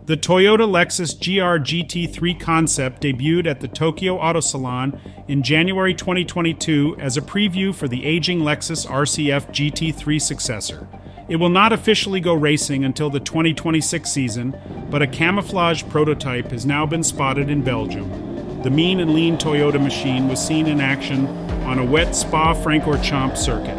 The Toyota Lexus GR GT3 concept debuted at the Tokyo Auto Salon in January 2022 as a preview for the aging Lexus RC F GT3 successor. It will not officially go racing until the 2026 season, but a camouflage prototype has now been spotted in Belgium. The mean and lean Toyota machine was seen in action on a wet Spa-Francorchamps circuit.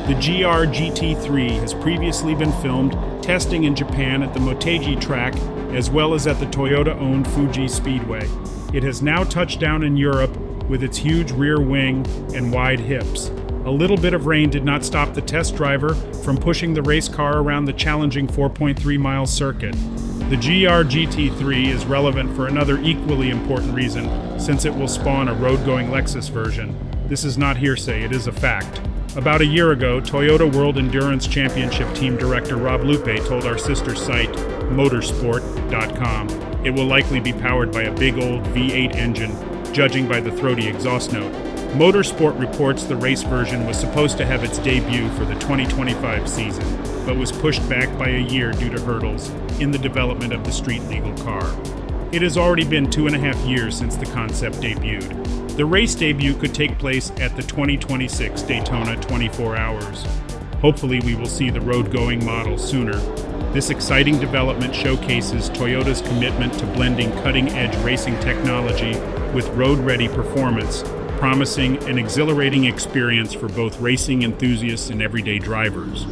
The GR GT3 has previously been filmed testing in Japan at the Motegi track as well as at the Toyota-owned Fuji Speedway. It has now touched down in Europe with its huge rear wing and wide hips. A little bit of rain did not stop the test driver from pushing the race car around the challenging 4.3-mile circuit. The GR GT3 is relevant for another equally important reason, since it will spawn a road-going Lexus version. This is not hearsay, it is a fact. About a year ago, Toyota World Endurance Championship Team Director Rob Lupe told our sister site, motorsport.com, it will likely be powered by a big old V8 engine, judging by the throaty exhaust note. Motorsport reports the race version was supposed to have its debut for the 2025 season, but was pushed back by a year due to hurdles in the development of the street-legal car. It has already been 2.5 years since the concept debuted. The race debut could take place at the 2026 Daytona 24 Hours. Hopefully we will see the road-going model sooner. This exciting development showcases Toyota's commitment to blending cutting-edge racing technology with road-ready performance, promising an exhilarating experience for both racing enthusiasts and everyday drivers.